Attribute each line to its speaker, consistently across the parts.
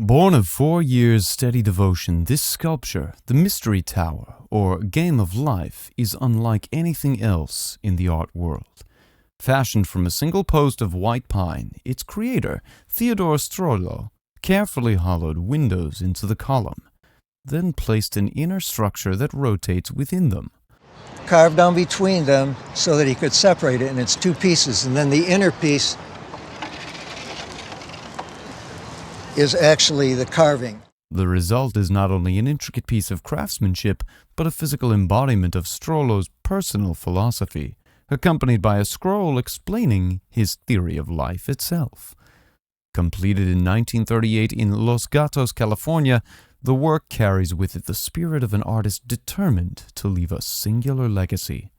Speaker 1: Born of 4 years' steady devotion, this sculpture, the Mystery Tower, or Game of Life, is unlike anything else in the art world. Fashioned from a single post of white pine, its creator, Theodore carefully hollowed windows into the column, then placed an inner structure that rotates within them.
Speaker 2: Carved down between them so that he could separate it in its two pieces, and then the inner piece is actually the carving.
Speaker 1: The result is not only an intricate piece of craftsmanship, but a physical embodiment of Strollo's personal philosophy, accompanied by a scroll explaining his theory of life itself. Completed in 1938 in Los Gatos, California, the work carries with it the spirit of an artist determined to leave a singular legacy.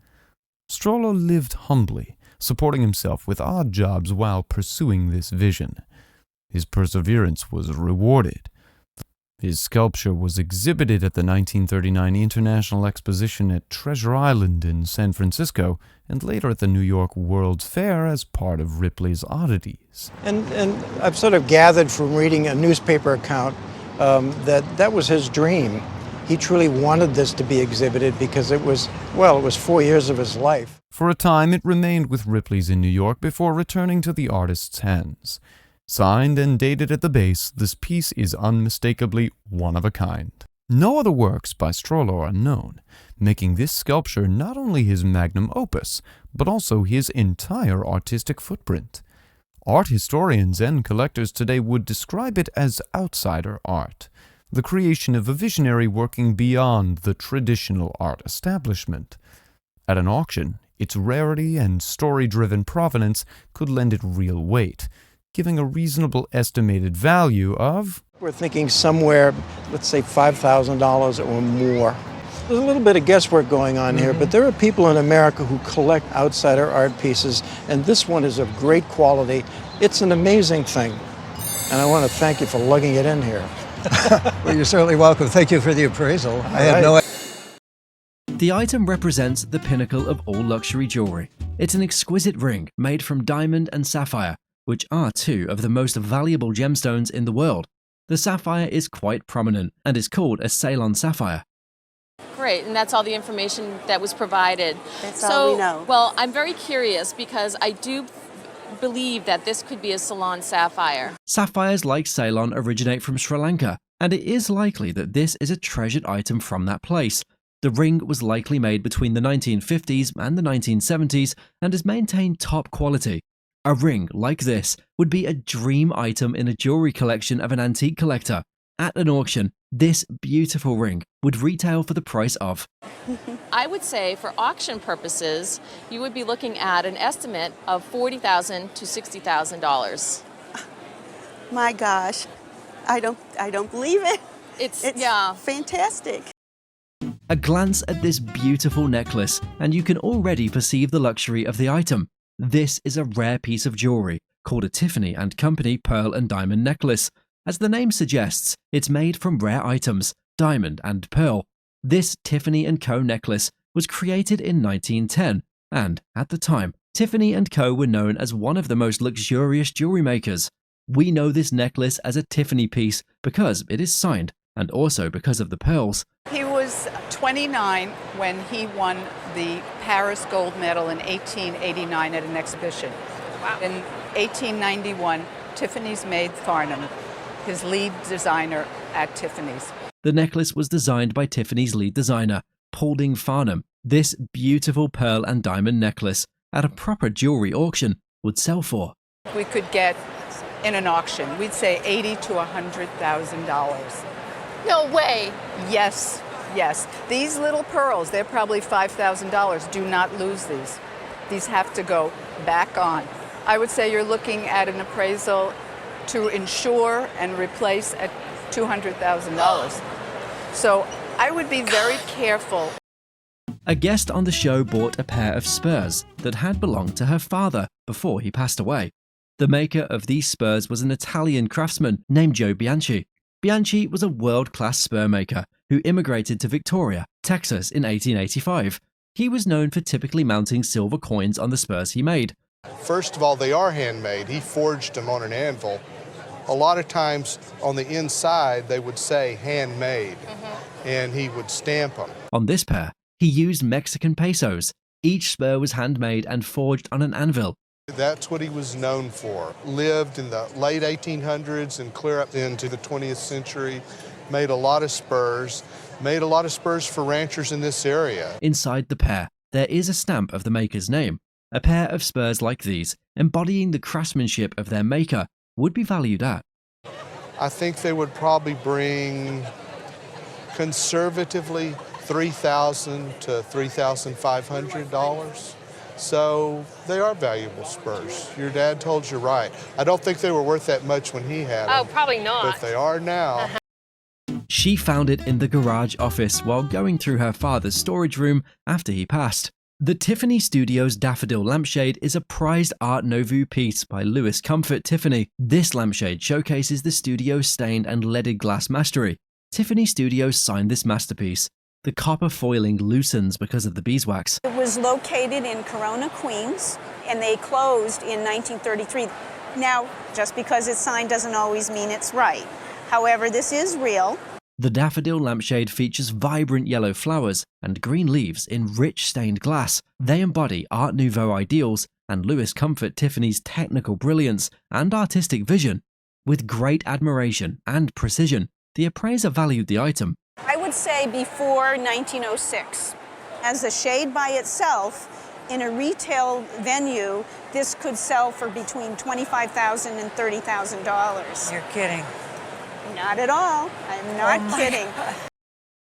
Speaker 1: Strollo lived humbly, supporting himself with odd jobs while pursuing this vision. His perseverance was rewarded. His sculpture was exhibited at the 1939 International Exposition at Treasure Island in San Francisco, and later at the New York World's Fair as part of Ripley's Oddities.
Speaker 2: And I've sort of gathered from reading a newspaper account that was his dream. He truly wanted this to be exhibited because it was 4 years of his life.
Speaker 1: For a time, it remained with Ripley's in New York before returning to the artist's hands. Signed and dated at the base, this piece is unmistakably one of a kind. No other works by Strollo are known, making this sculpture not only his magnum opus, but also his entire artistic footprint. Art historians and collectors today would describe it as outsider art, the creation of a visionary working beyond the traditional art establishment. At an auction, its rarity and story-driven provenance could lend it real weight, giving a reasonable estimated value of...
Speaker 2: We're thinking somewhere, let's say $5,000 or more. There's a little bit of guesswork going on here, but there are people in America who collect outsider art pieces, and this one is of great quality. It's an amazing thing, and I want to thank you for lugging it in here. Well, you're certainly welcome. Thank you for the appraisal. I had no idea.
Speaker 3: The item represents the pinnacle of all luxury jewelry. It's an exquisite ring made from diamond and sapphire, which are two of the most valuable gemstones in the world. The sapphire is quite prominent and is called a Ceylon sapphire.
Speaker 4: Great, and that's all the information that was provided.
Speaker 5: That's all we know.
Speaker 4: Well, I'm very curious because I do believe that this could be a Ceylon sapphire.
Speaker 3: Sapphires like Ceylon originate from Sri Lanka, and it is likely that this is a treasured item from that place. The ring was likely made between the 1950s and the 1970s and has maintained top quality. A ring like this would be a dream item in a jewelry collection of an antique collector. At an auction, this beautiful ring would retail for the price of...
Speaker 4: I would say for auction purposes, you would be looking at an estimate of $40,000 to $60,000.
Speaker 5: My gosh, I don't believe it. It's
Speaker 4: yeah,
Speaker 5: fantastic.
Speaker 3: A glance at this beautiful necklace, and you can already perceive the luxury of the item. This is a rare piece of jewelry called a Tiffany & Company pearl and diamond necklace. As the name suggests, it's made from rare items, diamond and pearl. This Tiffany & Co. necklace was created in 1910, and at the time, Tiffany & Co. were known as one of the most luxurious jewelry makers. We know this necklace as a Tiffany piece because it is signed, and also because of the pearls.
Speaker 6: He was 29 when he won the Paris gold medal in 1889 at an exhibition. Wow. In 1891, Tiffany's made Farnham his lead designer at Tiffany's.
Speaker 3: The necklace was designed by Tiffany's lead designer, Paulding Farnham. This beautiful pearl and diamond necklace, at a proper jewelry auction, would sell for...
Speaker 6: We could get, in an auction, we'd say $80,000 to $100,000.
Speaker 4: no way.
Speaker 6: Yes, yes. These little pearls, they're probably $5,000. Do not lose these. These have to go back on. I would say you're looking at an appraisal to insure and replace at $200,000. So I would be very careful.
Speaker 3: A guest on the show bought a pair of spurs that had belonged to her father before he passed away. The maker of these spurs was an Italian craftsman named Joe Bianchi. Bianchi was a world-class spur maker who immigrated to Victoria, Texas in 1885. He was known for typically mounting silver coins on the spurs he made.
Speaker 7: First of all, they are handmade. He forged them on an anvil. a lot of times on the inside they would say handmade, and he would stamp them.
Speaker 3: On this pair, he used Mexican pesos. Each spur was handmade and forged on an anvil.
Speaker 7: That's what he was known for. Lived in the late 1800s and clear up into the 20th century, made a lot of spurs for ranchers in this area.
Speaker 3: Inside the pair, there is a stamp of the maker's name. A pair of spurs like these, embodying the craftsmanship of their maker, would be valued at.
Speaker 7: I think they would probably bring, conservatively, $3,000 to $3,500. So they are valuable spurs. Your dad told you right. I don't think they were worth that much when he had them.
Speaker 4: Oh, probably not.
Speaker 7: But they are now.
Speaker 3: She found it in the garage office while going through her father's storage room after he passed. The Tiffany Studios Daffodil lampshade is a prized Art Nouveau piece by Louis Comfort Tiffany. This lampshade showcases the studio's stained and leaded glass mastery. Tiffany Studios signed this masterpiece. The copper foiling loosens because of the beeswax.
Speaker 5: It was located in Corona, Queens, and they closed in 1933. Now, just because it's signed doesn't always mean it's right. However, this is real.
Speaker 3: The daffodil lampshade features vibrant yellow flowers and green leaves in rich stained glass. They embody Art Nouveau ideals and Louis Comfort Tiffany's technical brilliance and artistic vision. With great admiration and precision, the appraiser valued the item.
Speaker 5: I would say before 1906. As a shade by itself, in a retail venue, this could sell for between $25,000 and $30,000.
Speaker 8: You're kidding.
Speaker 5: Not at all. I'm not kidding.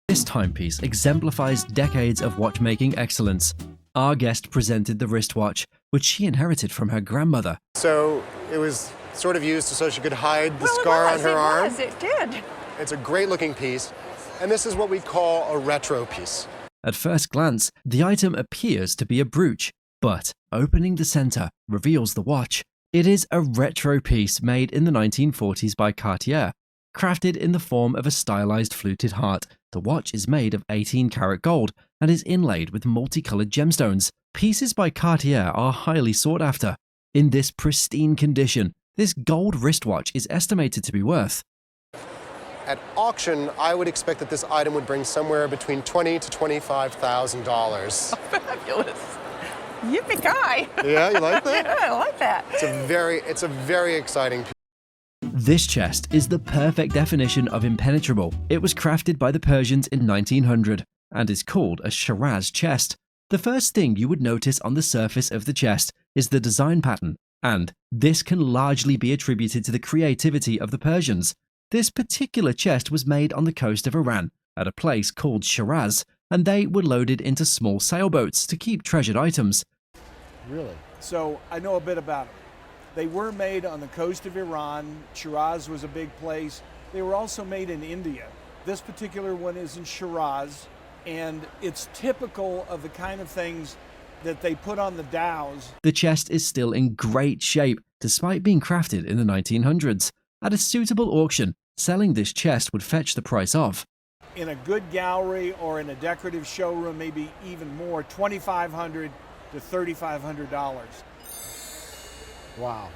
Speaker 3: This timepiece exemplifies decades of watchmaking excellence. Our guest presented the wristwatch, which she inherited from her grandmother.
Speaker 9: So it was sort of used so she could hide the scar on her arm.
Speaker 6: It did.
Speaker 9: It's a great looking piece, and this is what we call a retro piece.
Speaker 3: At first glance, the item appears to be a brooch, but opening the center reveals the watch. It is a retro piece made in the 1940s by Cartier. Crafted in the form of a stylized fluted heart, the watch is made of 18-karat gold and is inlaid with multicolored gemstones. Pieces by Cartier are highly sought after. In this pristine condition, this gold wristwatch is estimated to be worth.
Speaker 9: At auction, I would expect that this item would bring somewhere between $20,000 to $25,000.
Speaker 6: Fabulous. Yippee-ki!
Speaker 9: Yeah, you like that?
Speaker 6: Yeah, I like that.
Speaker 9: It's a very exciting piece.
Speaker 3: This chest is the perfect definition of impenetrable. It was crafted by the Persians in 1900 and is called a shiraz chest. The first thing you would notice on the surface of the chest is the design pattern, and this can largely be attributed to the creativity of the Persians. This particular chest was made on the coast of Iran at a place called Shiraz, and they were loaded into small sailboats to keep treasured items.
Speaker 10: Really? So I know a bit about them. They were made on the coast of Iran. Shiraz was a big place. They were also made in India. This particular one is in Shiraz, and it's typical of the kind of things that they put on the dhows.
Speaker 3: The chest is still in great shape, despite being crafted in the 1900s. At a suitable auction, selling this chest would fetch the price of,
Speaker 10: In a good gallery or in a decorative showroom, maybe even more, $2,500 to $3,500. Wow.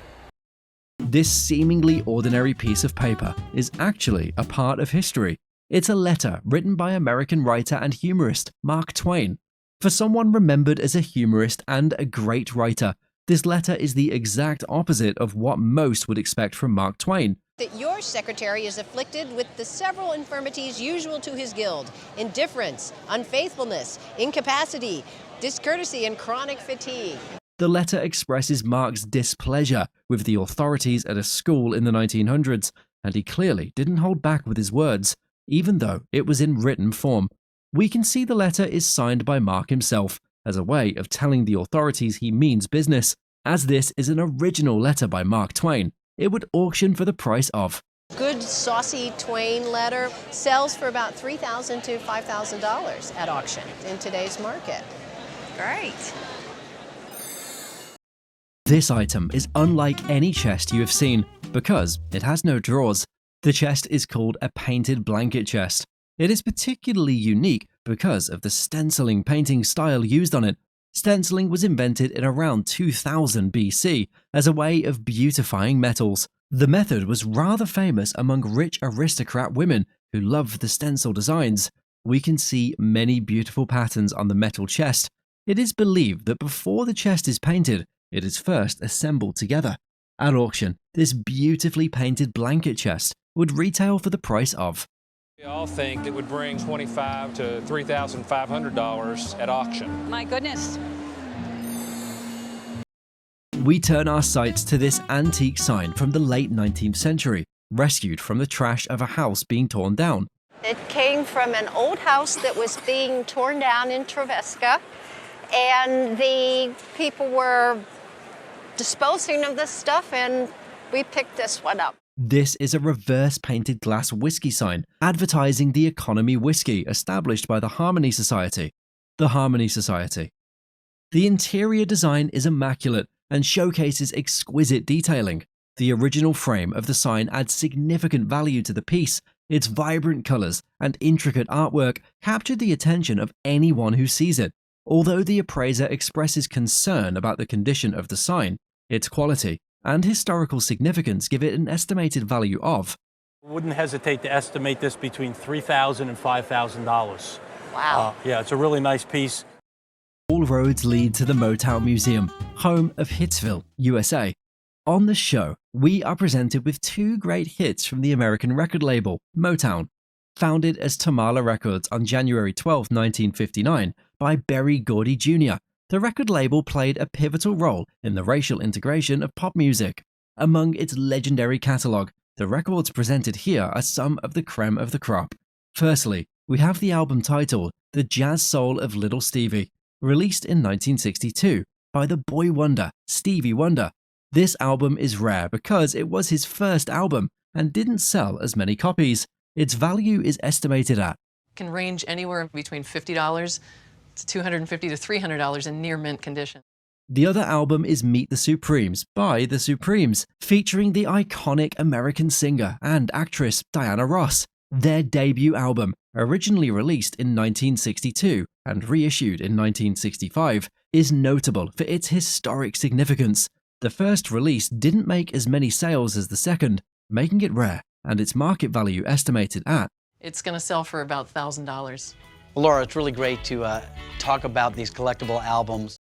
Speaker 3: This seemingly ordinary piece of paper is actually a part of history. It's a letter written by American writer and humorist Mark Twain. For someone remembered as a humorist and a great writer, this letter is the exact opposite of what most would expect from Mark Twain.
Speaker 11: That your secretary is afflicted with the several infirmities usual to his guild: indifference, unfaithfulness, incapacity, discourtesy, and chronic fatigue.
Speaker 3: The letter expresses Mark's displeasure with the authorities at a school in the 1900s, and he clearly didn't hold back with his words, even though it was in written form. We can see the letter is signed by Mark himself, as a way of telling the authorities he means business. As this is an original letter by Mark Twain, it would auction for the price of.
Speaker 11: Good saucy Twain letter sells for about $3,000 to $5,000 at auction in today's market.
Speaker 6: Great.
Speaker 3: This item is unlike any chest you have seen because it has no drawers. The chest is called a painted blanket chest. It is particularly unique because of the stenciling painting style used on it. Stenciling was invented in around 2000 BC as a way of beautifying metals. The method was rather famous among rich aristocrat women who loved the stencil designs. We can see many beautiful patterns on the metal chest. It is believed that before the chest is painted, it is first assembled together. At auction, this beautifully painted blanket chest would retail for the price of.
Speaker 8: We all think it would bring $2,500 to $3,500 at auction.
Speaker 5: My goodness.
Speaker 3: We turn our sights to this antique sign from the late 19th century, rescued from the trash of a house being torn down.
Speaker 11: It came from an old house that was being torn down in Trevesca, and the people were disposing of this stuff, and we picked this one up.
Speaker 3: This is a reverse painted glass whiskey sign advertising the economy whiskey established by the Harmony Society. The Harmony Society. The interior design is immaculate and showcases exquisite detailing. The original frame of the sign adds significant value to the piece. Its vibrant colors and intricate artwork captured the attention of anyone who sees it. Although the appraiser expresses concern about the condition of the sign, its quality and historical significance give it an estimated value of.
Speaker 12: Wouldn't hesitate to estimate this between $3,000 and $5,000.
Speaker 11: Wow.
Speaker 12: Yeah, it's a really nice piece.
Speaker 3: All roads lead to the Motown Museum, home of Hitsville, USA. On the show, we are presented with two great hits from the American record label, Motown. Founded as Tamala Records on January 12, 1959, by Berry Gordy Jr., the record label played a pivotal role in the racial integration of pop music. Among its legendary catalog, the records presented here are some of the creme of the crop. Firstly, we have the album titled The Jazz Soul of Little Stevie, released in 1962 by the boy wonder Stevie Wonder. This album is rare because it was his first album and didn't sell as many copies. Its value is estimated at
Speaker 13: can range anywhere between $50 to $250 to $300 in near mint condition.
Speaker 3: The other album is Meet the Supremes by The Supremes, featuring the iconic American singer and actress Diana Ross. Their debut album, originally released in 1962 and reissued in 1965, is notable for its historic significance. The first release didn't make as many sales as the second, making it rare, and its market value estimated at.
Speaker 13: It's going to sell for about $1,000.
Speaker 14: Well, Laura, it's really great to talk about these collectible albums.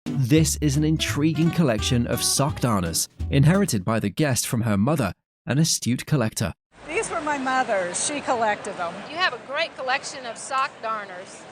Speaker 3: This is an intriguing collection of sock darners, inherited by the guest from her mother, an astute collector.
Speaker 5: These were my mother's. She collected them.
Speaker 15: You have a great collection of sock darners.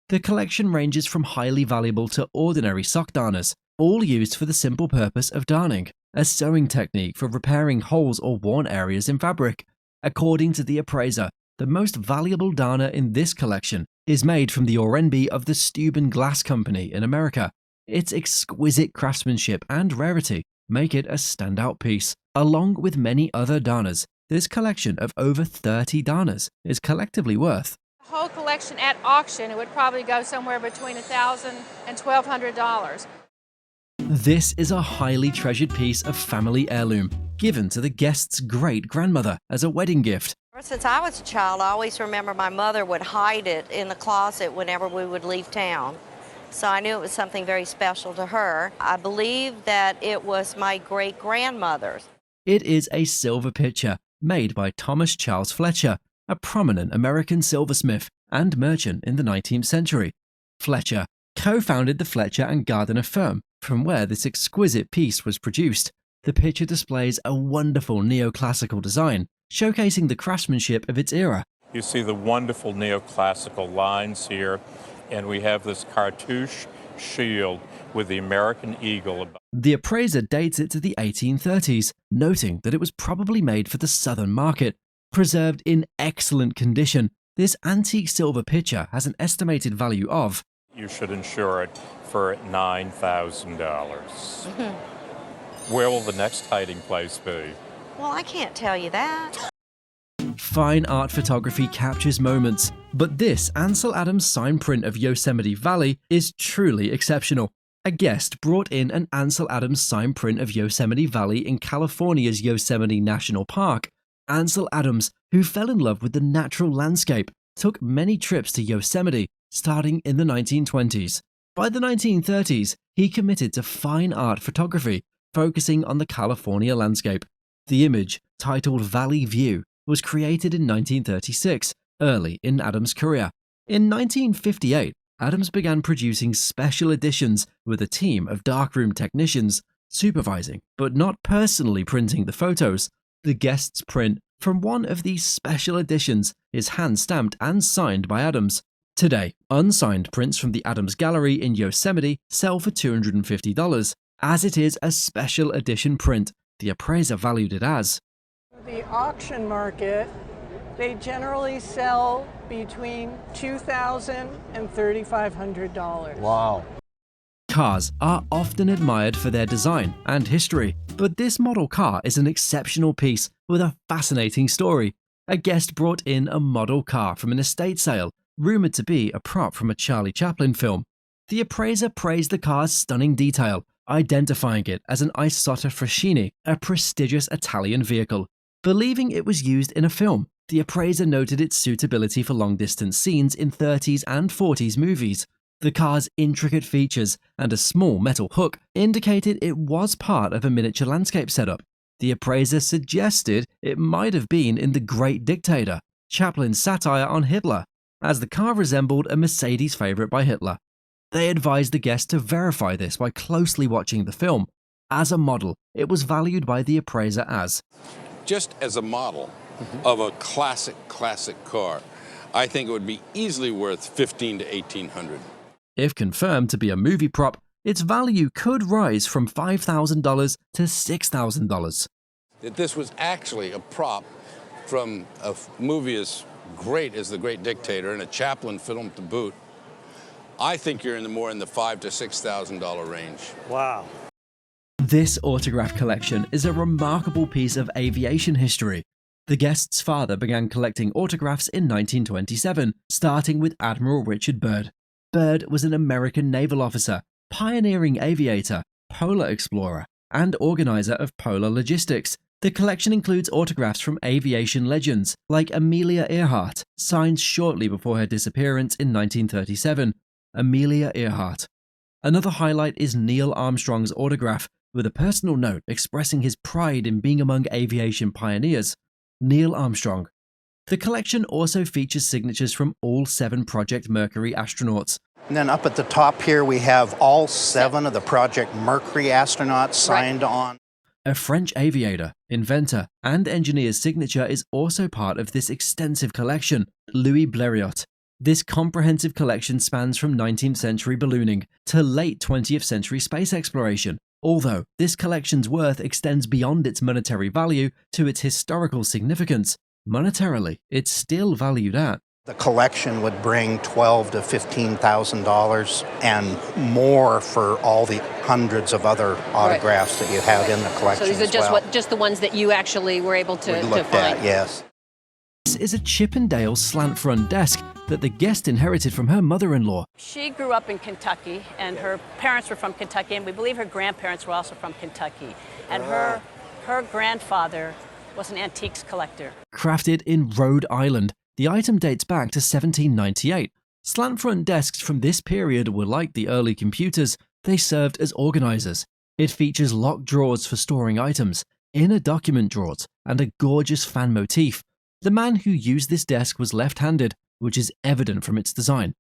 Speaker 3: The collection ranges from highly valuable to ordinary sock darners, all used for the simple purpose of darning, a sewing technique for repairing holes or worn areas in fabric. According to the appraiser, the most valuable darner in this collection is made from the Orenby of the Steuben Glass Company in America. Its exquisite craftsmanship and rarity make it a standout piece. Along with many other darners, this collection of over 30 darners is collectively worth.
Speaker 15: The whole collection at auction, it would probably go somewhere between $1,000 and $1,200.
Speaker 3: This is a highly treasured piece of family heirloom, given to the guest's great-grandmother as a wedding gift.
Speaker 16: Since I was a child, I always remember my mother would hide it in the closet whenever we would leave town. So I knew it was something very special to her. I believe that it was my great-grandmother's.
Speaker 3: It is a silver pitcher made by Thomas Charles Fletcher, a prominent American silversmith and merchant in the 19th century. Fletcher co-founded the Fletcher and Gardiner firm, from where this exquisite piece was produced. The pitcher displays a wonderful neoclassical design, showcasing the craftsmanship of its era.
Speaker 17: You see the wonderful neoclassical lines here, and we have this cartouche shield with the American eagle.
Speaker 3: The appraiser dates it to the 1830s, noting that it was probably made for the southern market. Preserved in excellent condition, this antique silver pitcher has an estimated value of.
Speaker 17: You should insure it for $9,000. Where will the next hiding place be?
Speaker 16: Well, I can't tell you that.
Speaker 3: Fine art photography captures moments, but this Ansel Adams sign print of Yosemite Valley is truly exceptional. A guest brought in an Ansel Adams sign print of Yosemite Valley in California's Yosemite National Park. Ansel Adams, who fell in love with the natural landscape, took many trips to Yosemite, starting in the 1920s. By the 1930s, he committed to fine art photography, focusing on the California landscape. The image, titled Valley View, was created in 1936, early in Adams' career. In 1958, Adams began producing special editions with a team of darkroom technicians supervising, but not personally printing the photos. The guest's print from one of these special editions is hand-stamped and signed by Adams. Today, unsigned prints from the Adams Gallery in Yosemite sell for $250, as it is a special edition print. The appraiser valued it as.
Speaker 18: The auction market, they generally sell between $2,000 and $3,500.
Speaker 3: Wow. Cars are often admired for their design and history, but this model car is an exceptional piece with a fascinating story. A guest brought in a model car from an estate sale, rumored to be a prop from a Charlie Chaplin film. The appraiser praised the car's stunning detail, identifying it as an Isotta Fraschini, a prestigious Italian vehicle. Believing it was used in a film, the appraiser noted its suitability for long-distance scenes in 30s and 40s movies. The car's intricate features and a small metal hook indicated it was part of a miniature landscape setup. The appraiser suggested it might have been in The Great Dictator, Chaplin's satire on Hitler, as the car resembled a Mercedes favorite by Hitler. They advised the guest to verify this by closely watching the film. As a model, it was valued by the appraiser as,
Speaker 19: just as a model of a classic car, I think it would be easily worth $1,500 to $1,800.
Speaker 3: If confirmed to be a movie prop, its value could rise from $5,000 to $6,000.
Speaker 19: That this was actually a prop from a movie as great as The Great Dictator and a Chaplin film to boot, I think you're in the $5,000 to $6,000 range.
Speaker 3: Wow. This autograph collection is a remarkable piece of aviation history. The guest's father began collecting autographs in 1927, starting with Admiral Richard Byrd. Byrd was an American naval officer, pioneering aviator, polar explorer, and organizer of polar logistics. The collection includes autographs from aviation legends like Amelia Earhart, signed shortly before her disappearance in 1937. Amelia Earhart. Another highlight is Neil Armstrong's autograph, with a personal note expressing his pride in being among aviation pioneers. Neil Armstrong. The collection also features signatures from all 7 Project Mercury astronauts.
Speaker 2: And then up at the top here, we have all 7 of the Project Mercury astronauts signed on.
Speaker 3: A French aviator, inventor, and engineer's signature is also part of this extensive collection, Louis Blériot. This comprehensive collection spans from 19th century ballooning to late 20th century space exploration, although this collection's worth extends beyond its monetary value to its historical significance. Monetarily, it's still valued at.
Speaker 2: The collection would bring $12,000 to $15,000 and more for all the hundreds of other autographs that you have in the collection.
Speaker 20: So these are just the ones that you actually were able to
Speaker 2: looked
Speaker 20: find.
Speaker 2: at, yes.
Speaker 3: This is a Chippendale slant front desk that the guest inherited from her mother-in-law.
Speaker 20: She grew up in Kentucky, and her parents were from Kentucky, and we believe her grandparents were also from Kentucky. And her grandfather was an antiques collector.
Speaker 3: Crafted in Rhode Island, the item dates back to 1798. Slant front desks from this period were like the early computers. They served as organizers. It features locked drawers for storing items, inner document drawers, and a gorgeous fan motif. The man who used this desk was left-handed, which is evident from its design.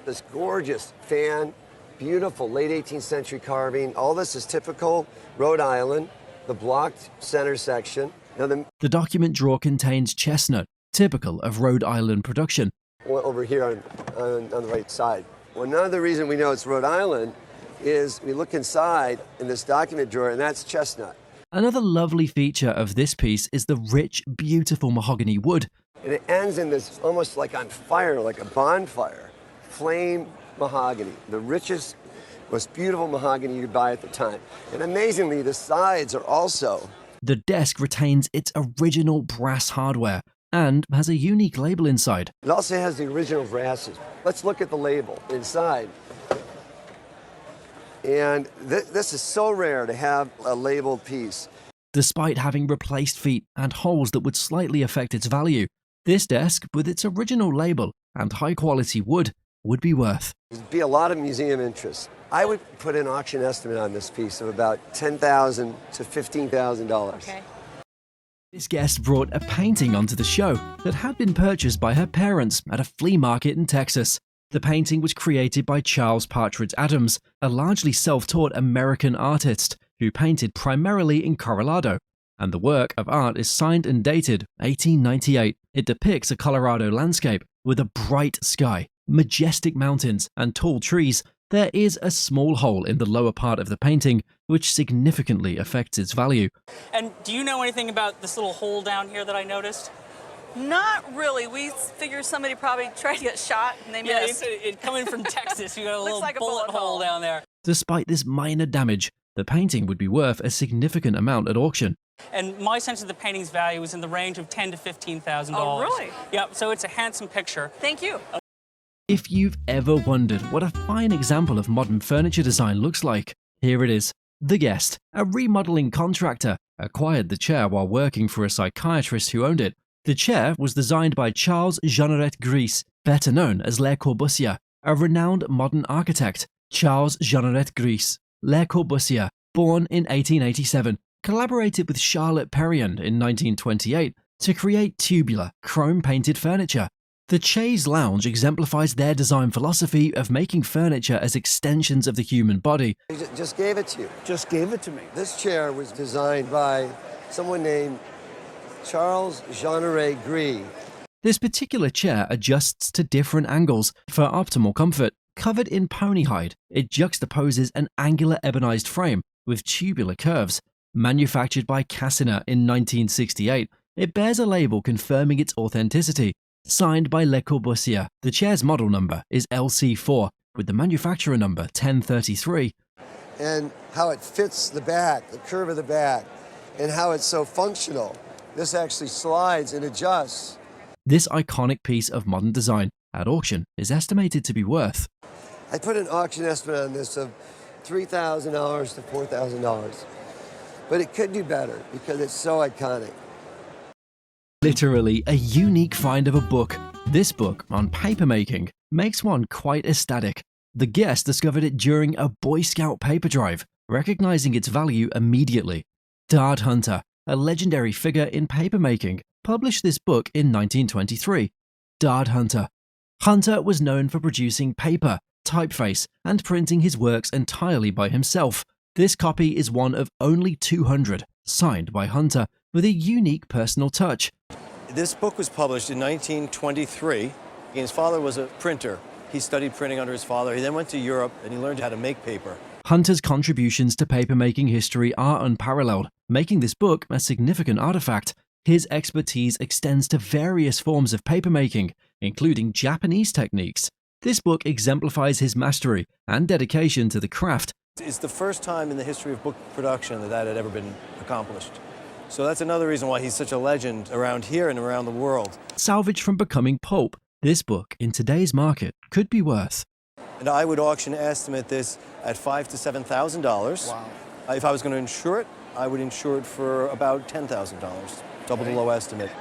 Speaker 21: This gorgeous fan, beautiful late 18th century carving. All this is typical Rhode Island, the blocked center section. Now
Speaker 3: the document drawer contains chestnut, typical of Rhode Island production.
Speaker 21: Over here on the right side. Well, another reason we know it's Rhode Island is we look inside in this document drawer, and that's chestnut.
Speaker 3: Another lovely feature of this piece is the rich, beautiful mahogany wood.
Speaker 21: And it ends in this almost like on fire, like a bonfire. Flame mahogany, the richest, most beautiful mahogany you could buy at the time. And amazingly, the sides are also.
Speaker 3: The desk retains its original brass hardware and has a unique label inside.
Speaker 21: It also has the original brasses. Let's look at the label inside. And this is so rare to have a labeled piece.
Speaker 3: Despite having replaced feet and holes that would slightly affect its value, this desk, with its original label and high-quality wood, would be worth.
Speaker 21: There'd be a lot of museum interest. I would put an auction estimate on this piece of about $10,000 to $15,000.
Speaker 20: Okay.
Speaker 3: This guest brought a painting onto the show that had been purchased by her parents at a flea market in Texas. The painting was created by Charles Partridge Adams, a largely self-taught American artist who painted primarily in Colorado. And the work of art is signed and dated 1898. It depicts a Colorado landscape with a bright sky, majestic mountains, and tall trees. There is a small hole in the lower part of the painting, which significantly affects its value.
Speaker 1: And do you know anything about this little hole down here that I noticed?
Speaker 22: Not really. We figure somebody probably tried to get shot and they missed.
Speaker 1: It coming from Texas, you got a little
Speaker 22: like a
Speaker 1: bullet hole down there.
Speaker 3: Despite this minor damage, the painting would be worth a significant amount at auction.
Speaker 1: And my sense of the painting's value is in the range of $10,000 to $15,000.
Speaker 22: Oh, really?
Speaker 1: Yep, so it's a handsome picture.
Speaker 22: Thank you.
Speaker 3: If you've ever wondered what a fine example of modern furniture design looks like, here it is. The guest, a remodeling contractor, acquired the chair while working for a psychiatrist who owned it. The chair was designed by Charles Jeanneret Gris, better known as Le Corbusier, a renowned modern architect. Charles Jeanneret Gris, Le Corbusier, born in 1887, collaborated with Charlotte Perriand in 1928 to create tubular, chrome-painted furniture. The chaise lounge exemplifies their design philosophy of making furniture as extensions of the human body.
Speaker 21: Just gave it to you.
Speaker 10: Just gave it to me.
Speaker 21: This chair was designed by someone named Charles Jeanneret Gris.
Speaker 3: This particular chair adjusts to different angles for optimal comfort. Covered in pony hide, it juxtaposes an angular ebonized frame with tubular curves. Manufactured by Cassiner in 1968, it bears a label confirming its authenticity. Signed by Le Corbusier, the chair's model number is LC4 with the manufacturer number 1033.
Speaker 21: And how it fits the back, the curve of the back, and how it's so functional. This actually slides and adjusts.
Speaker 3: This iconic piece of modern design at auction is estimated to be worth.
Speaker 21: I put an auction estimate on this of $3,000 to $4,000. But it could do better because it's so iconic.
Speaker 3: Literally a unique find of a book. This book on papermaking makes one quite ecstatic. The guest discovered it during a Boy Scout paper drive, recognizing its value immediately. Dard Hunter, a legendary figure in papermaking, published this book in 1923. Dard Hunter. Hunter was known for producing paper, typeface, and printing his works entirely by himself. This copy is one of only 200, signed by Hunter, with a unique personal touch.
Speaker 23: This book was published in 1923. His father was a printer. He studied printing under his father. He then went to Europe and he learned how to make paper.
Speaker 3: Hunter's contributions to papermaking history are unparalleled, making this book a significant artifact. His expertise extends to various forms of papermaking, including Japanese techniques. This book exemplifies his mastery and dedication to the craft.
Speaker 23: It's the first time in the history of book production that had ever been accomplished. So that's another reason why he's such a legend around here and around the world.
Speaker 3: Salvaged from becoming pulp, this book in today's market could be worth.
Speaker 23: And I would auction estimate this at $5,000 to $7,000.
Speaker 10: Wow.
Speaker 23: If I was going to insure it, I would insure it for about $10,000, double the low estimate.